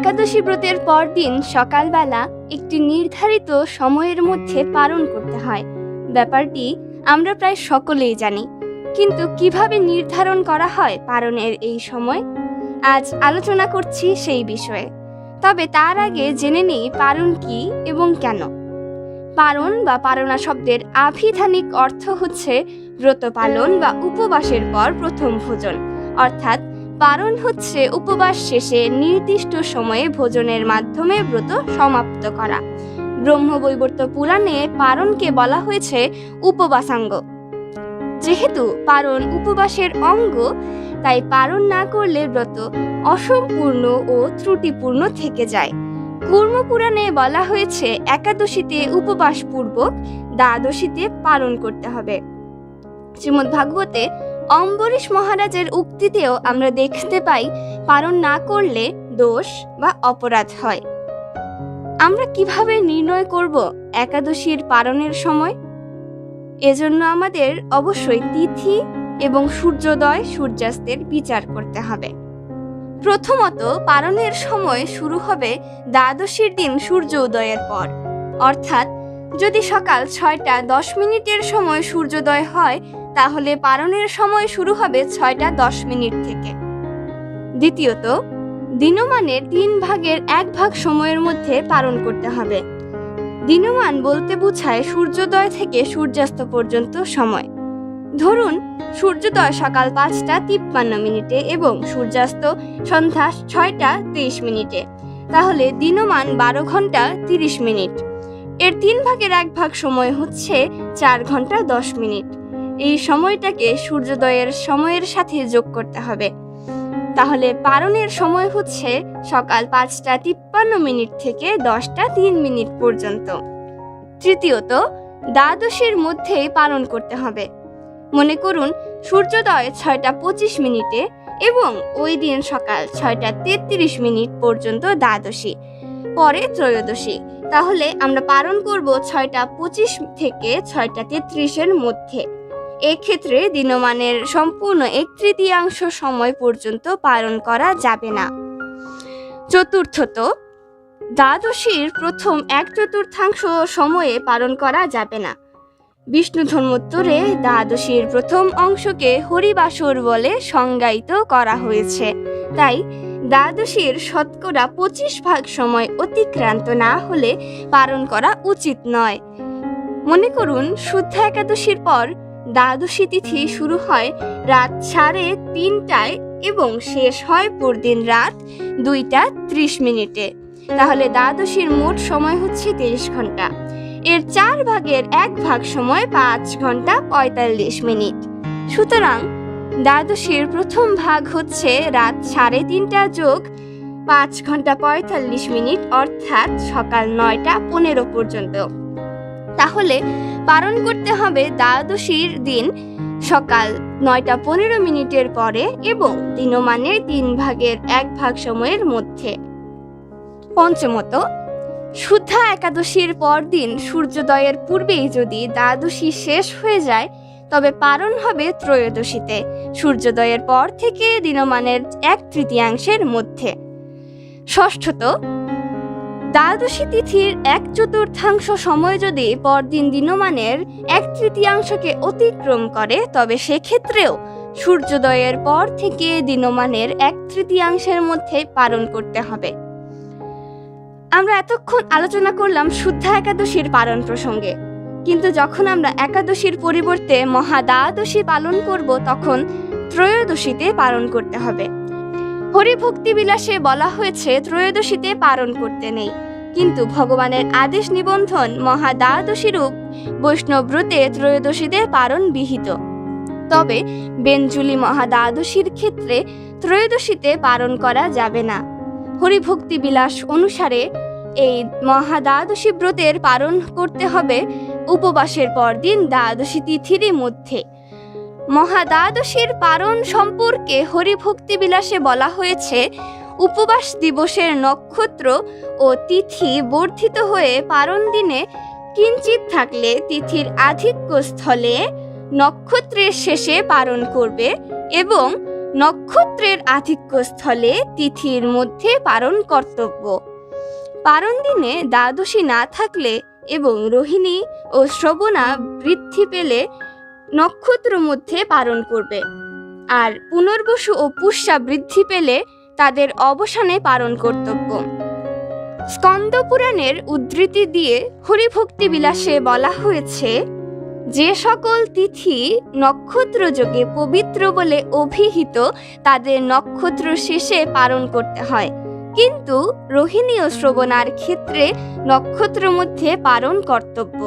একাদশী ব্রতের পরদিন সকালবেলা একটি নির্ধারিত সময়ের মধ্যে পালন করতে হয়। ব্যাপারটি আমরা প্রায় সকলেই জানি, কিন্তু কিভাবে নির্ধারণ করা হয় পালনের এই সময়, আজ আলোচনা করছি সেই বিষয়ে। তবে তার আগে জেনে নিই পালন কি এবং কেন। পালন বা পালনা শব্দের আভিধানিক অর্থ হচ্ছে ব্রত পালন বা উপবাসের পর প্রথম ভোজন, অর্থাৎ পালন হচ্ছে উপবাস শেষে নির্দিষ্ট সময়ে ভোজনের মাধ্যমে ব্রত সমাপ্ত করা। ব্রহ্মবৈবর্ত পুরাণে পালনকে বলা হয়েছে উপবাসাঙ্গ। যেহেতু পালন উপবাসের অঙ্গ, তাই পালন না করলে ব্রত অসম্পূর্ণ ও ত্রুটিপূর্ণ থেকে যায়। কূর্ম পুরাণে বলা হয়েছে একাদশীতে উপবাস পূর্বক দ্বাদশীতে পালন করতে হবে। শ্রীমদ্ ভাগবতে অম্বরীশ মহারাজের উক্তিতেও আমরা দেখতে পাই পালন না করলে দোষ বা অপরাধ হয়। আমরা কিভাবে নির্ণয় করব একাদশীর পালনের সময়? এজন্য আমাদের অবশ্যই তিথি এবং সূর্যোদয় সূর্যাস্তের বিচার করতে হবে। প্রথমত, পালনের সময় শুরু হবে দ্বাদশীর দিন সূর্য উদয়ের পর, অর্থাৎ যদি সকাল 6:10 সময় সূর্যোদয় হয়, তাহলে পালনের সময় শুরু হবে 6:10 থেকে। দ্বিতীয়ত, দিনমানের 3 ভাগের 1 ভাগ সময়ের মধ্যে পালন করতে হবে। দিনমান বলতে বোঝায় সূর্যোদয় থেকে সূর্যাস্ত পর্যন্ত সময়। ধরুন সূর্যোদয় সকাল 5:53 এবং সূর্যাস্ত সন্ধ্যা 6:23, তাহলে দিনমান 12 ঘন্টা 30 মিনিট। এর 3 ভাগের 1 ভাগ সময় হচ্ছে 4 ঘন্টা 10 মিনিট। এই সময়টাকে সূর্যোদয়ের সময়ের সাথে যোগ করতে হবে। তাহলে পালনের সময় হচ্ছে সকাল 5:53 থেকে 10:03 পর্যন্ত। তৃতীয়ত, দ্বাদশীর মধ্যেই পালন করতে হবে। মনে করুন সূর্যোদয় 6:25 এবং ওই দিন সকাল 6:33 পর্যন্ত দ্বাদশী, পরে ত্রয়োদশী। তাহলে আমরা পালন করব 6:25 থেকে 6:33 মধ্যে। এক্ষেত্রে দিনমানের সম্পূর্ণ 1/3 সময় পর্যন্ত পালন করা যাবে না। চতুর্থত, দ্বাদশীর প্রথম 1/4 সময়ে পালন করা যাবে না। বিষ্ণু ধর্মোত্তরে দ্বাদশীর প্রথম অংশকে হরিবাসর বলে সংজ্ঞায়িত করা হয়েছে। তাই দ্বাদশীর 25% ভাগ সময় অতিক্রান্ত না হলে পালন করা উচিত নয়। মনে করুন শুদ্ধা একাদশীর পর দ্বাদশী তিথি শুরু হয় রাত 3:30 এবং শেষ হয় পরদিন রাত 2:30। তাহলে দ্বাদশীর মোট সময় হচ্ছে 23 ঘন্টা। এর 4 ভাগের 1 ভাগ সময় 5 ঘন্টা 45 মিনিট। সুতরাং দ্বাদশীর প্রথম ভাগ হচ্ছে রাত 3:30 যোগ 5 ঘন্টা 45 মিনিট, অর্থাৎ সকাল 9:15 পর্যন্ত। তাহলে পালন করতে হবে দ্বাদশীর দিন সকাল 9:15 পরে এবং দিনমানের 3 ভাগের 1 ভাগ সময়ের মধ্যে। পঞ্চমত, শুদ্ধা একাদশীর পরদিন সূর্যোদয়ের পূর্বেই যদি দ্বাদশী শেষ হয়ে যায়, তবে পালন হবে ত্রয়োদশীতে সূর্যোদয়ের পর থেকে দিনমানের 1/3 মধ্যে। ষষ্ঠত, দ্বাদশী তিথির 1/4 সময় যদি পরদিন দিনমানের 1/3 অতিক্রম করে, তবে সেক্ষেত্রেও সূর্যোদয়ের পর থেকে দিনমানের 1/3 মধ্যে পালন করতে হবে। আমরা এতক্ষণ আলোচনা করলাম শুদ্ধা একাদশীর পালন প্রসঙ্গে, কিন্তু যখন আমরা একাদশীর পরিবর্তে মহাদ্বাদশী পালন করব, তখন ত্রয়োদশীতে পালন করতে হবে। হরিভক্তি বিলাসে বলা হয়েছে ত্রয়োদশীতে পালন করতে নেই, কিন্তু ভগবানের আদেশ নিবন্ধন মহাদ্বাদশী রূপ বৈষ্ণব ব্রতে ত্রয়োদশীতে পালন বিহিত। তবে বেঞ্জুলি মহাদ্বাদশীর ক্ষেত্রে ত্রয়োদশীতে পালন করা যাবে না। হরিভক্তি বিলাস অনুসারে এই মহাদ্বাদশী ব্রতের পালন করতে হবে উপবাসের পরদিন দ্বাদশী তিথির মধ্যে। মহাদ্বাদশীর পালন সম্পর্কে হরিভক্তি বিলাসে বলা হয়েছে, উপবাস দিবসের নক্ষত্র ও তিথি বর্ধিত হয়ে পালন দিনে কিঞ্চিত থাকলে তিথির আধিক্য স্থলে নক্ষত্রের শেষে পালন করবে এবং নক্ষত্রের আধিক্যস্থলে তিথির মধ্যে পারণ কর্তব্য। পারণ দিনে দ্বাদশী না থাকলে এবং রোহিণী ও শ্রবণা বৃদ্ধি পেলে নক্ষত্র মধ্যে পারণ করবে, আর পুনর্বসু ও পুষ্যা বৃদ্ধি পেলে তাদের অবসানে পারণ কর্তব্য। স্কন্দ পুরাণের উদ্ধৃতি দিয়ে হরিভক্তি বিলাসে বলা হয়েছে, যে সকল তিথি নক্ষত্র যোগে পবিত্র বলে অভিহিত তাদের নক্ষত্র শেষে পারণ করতে হয়, কিন্তু রোহিণী ও শ্রবণার ক্ষেত্রে নক্ষত্র মধ্যে পারণ কর্তব্য।